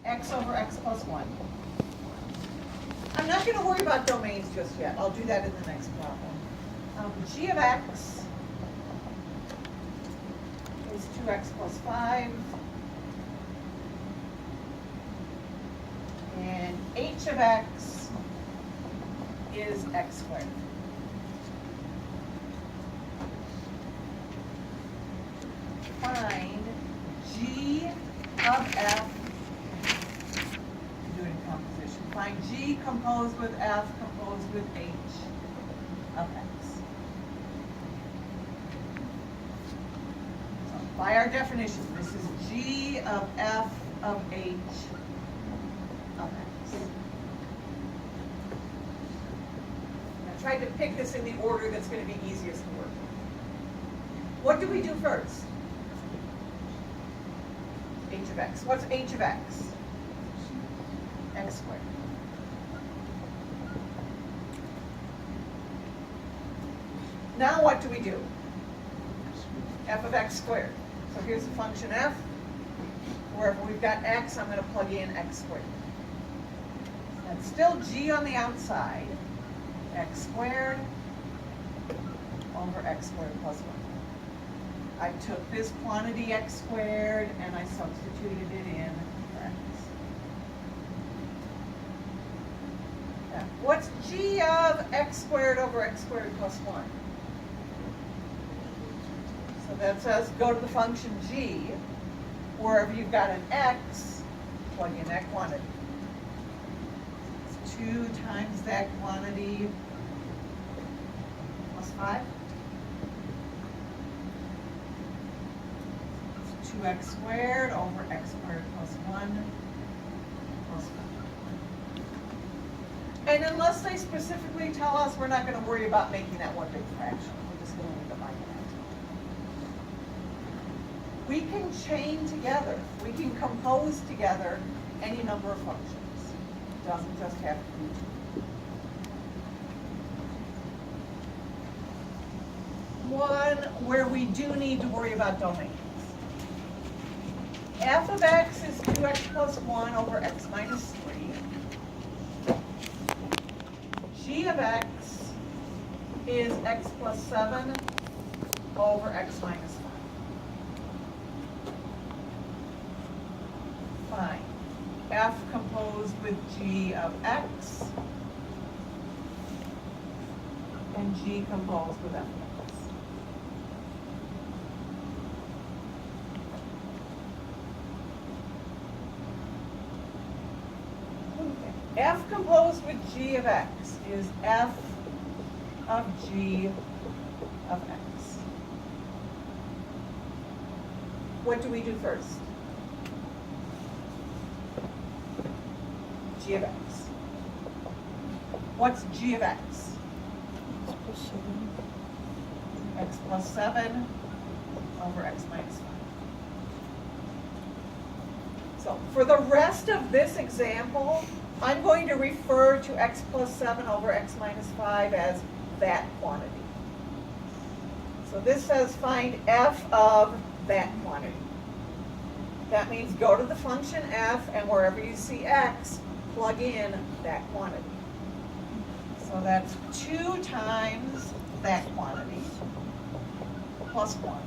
x over x plus 1. I'm not going to worry about domains just yet. I'll do that in the next problem. G of x is 2x plus 5. And h of x is x squared. Find g of f. Do it in composition. Find g composed with f composed with h of x. So by our definition, this is g of f of h of x. I tried to pick this in the order that's going to be easiest to work with. What do we do first? H of x. What's h of x? X squared. Now what do we do? F of x squared. So here's the function f. Wherever we've got x, I'm going to plug in x squared. That's still g on the outside. X squared over x squared plus 1. I took this quantity x squared and I substituted it in for x. Now, what's g of x squared over x squared plus 1? So that says go to the function g. Wherever you've got an x, plug in that quantity. It's 2 times that quantity plus 5. 2x squared over x squared plus 1 plus 5. And unless they specifically tell us, we're not going to worry about making that one big fraction. We're just going to leave it like that. We can chain together. We can compose together any number of functions. It doesn't just have to be 2. One where we do need to worry about domains. F of x is 2x plus 1 over x minus 3. G of x is x plus 7 over x minus 5. Fine. F composed with g of x and g composed with f of x. F composed with g of x is f of g of x. What do we do first? G of x. What's g of x? X plus 7 over x minus 5. So for the rest of this example, I'm going to refer to x plus 7 over x minus 5 as that quantity. So this says find f of that quantity. That means go to the function f, and wherever you see x, plug in that quantity. So that's 2 times that quantity plus 1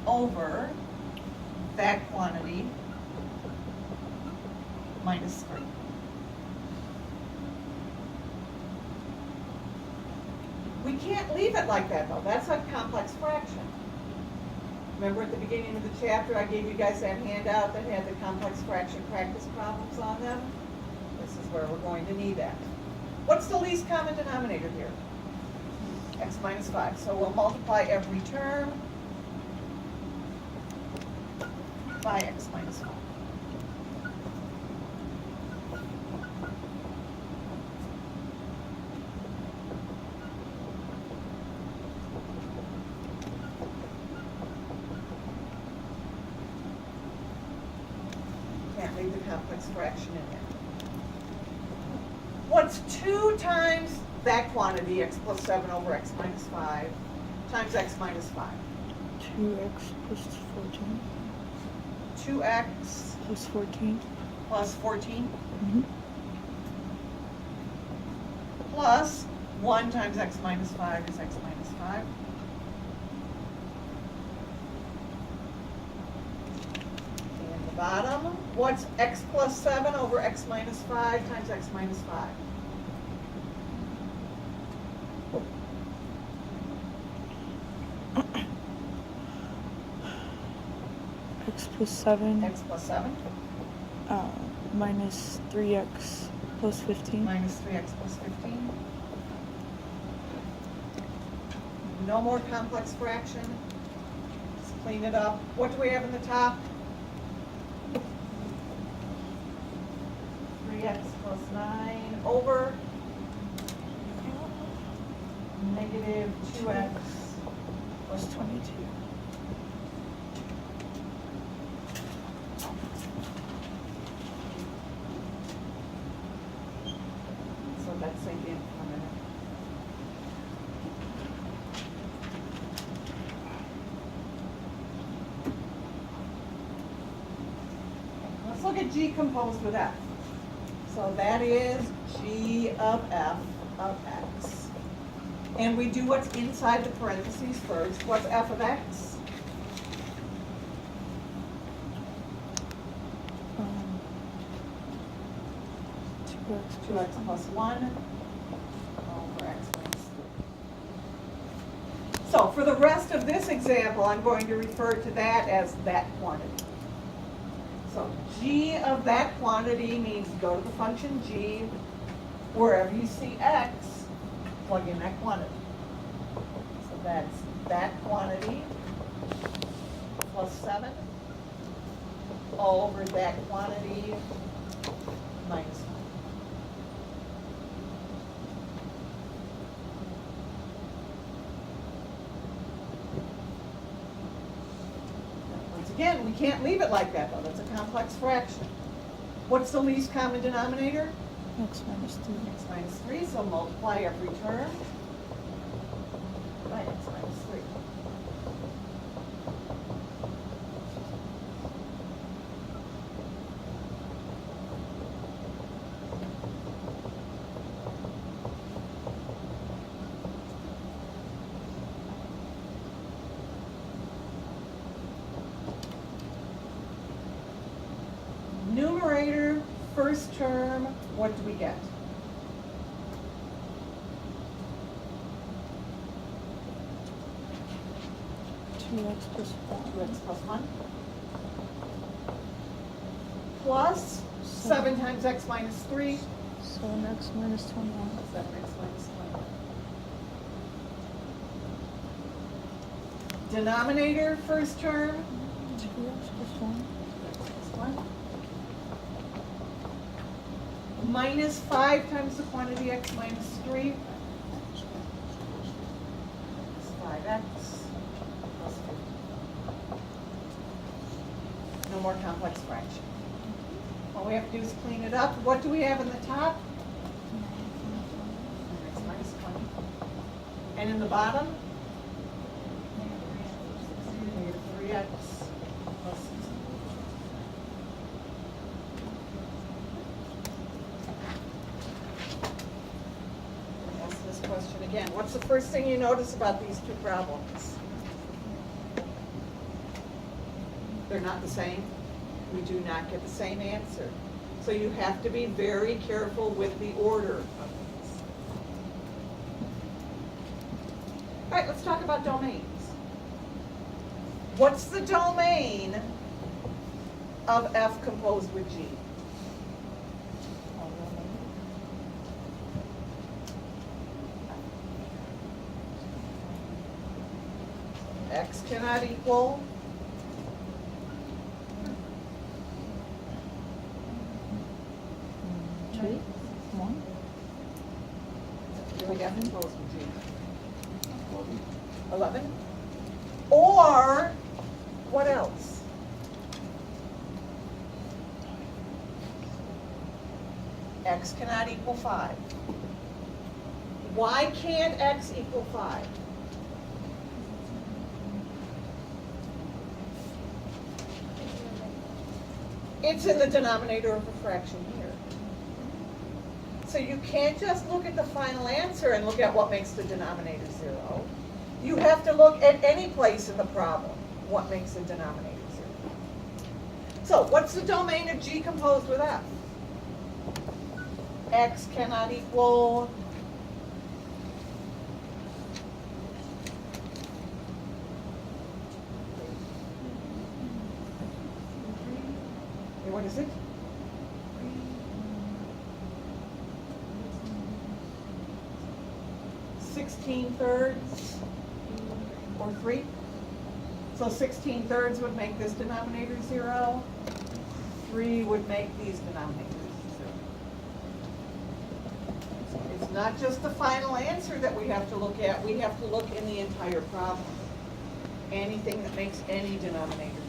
over that quantity minus 3. We can't leave it like that, though. That's a complex fraction. Remember at the beginning of the chapter, I gave you guys that handout that had the complex fraction practice problems on them? This is where we're going to need that. What's the least common denominator here? X minus 5. So we'll multiply every term by x minus 5. Can't leave the complex fraction in there. What's 2 times that quantity, x plus 7 over x minus 5, times x minus 5? 2x plus 14. 2x Plus 14. plus 14 Mhm. plus 1 times x minus 5 is x minus 5. And the bottom, what's x plus 7 over x minus 5 times x minus 5? X plus 7 X plus 7 minus 3x plus 15. minus 3x plus 15. No more complex fraction. Let's clean it up. What do we have in the top? 3x plus 9 over negative 2x plus 22. So let's sink in for a minute. Let's look at G composed with F. So that is G of F of X. And we do what's inside the parentheses first. What's F of X? Um, 2x 2x plus 1 over x minus 3. So for the rest of this example, I'm going to refer to that as that quantity. So G of that quantity means go to the function G, wherever you see x, plug in that quantity. So that's that quantity plus 7 over that quantity minus 1. Once again, we can't leave it like that though, that's a complex fraction. What's the least common denominator? x minus 3. X minus 3, so multiply every term by x minus 3. Numerator, first term, what do we get? 2x plus 1. 2x plus 1. Plus 7 times x minus 3. 7x minus 21. 7x minus 21. Denominator, first term, 2x plus 1. plus 1. Minus 5 times the quantity x minus 3. It's 5x plus 50. No more complex fraction. All we have to do is clean it up. What do we have in the top? X minus 20. And in the bottom? Negative 3x plus 60. Ask this question again. What's the first thing you notice about these two problems? They're not the same. We do not get the same answer. So you have to be very careful with the order of these. All right, let's talk about domains. What's the domain of F composed with G? X cannot equal 2, 1. Here we got composed with G. 11. Or, what else? X cannot equal 5. Why can't X equal 5? It's in the denominator of a fraction here. So you can't just look at the final answer and look at what makes the denominator 0. You have to look at any place in the problem, what makes the denominator 0. So what's the domain of G composed with F? X cannot equal what is it? (16/3) or 3? So 16/3 would make this denominator 0. 3 would make these denominators 0. It's not just the final answer that we have to look at. We have to look in the entire problem. Anything that makes any denominator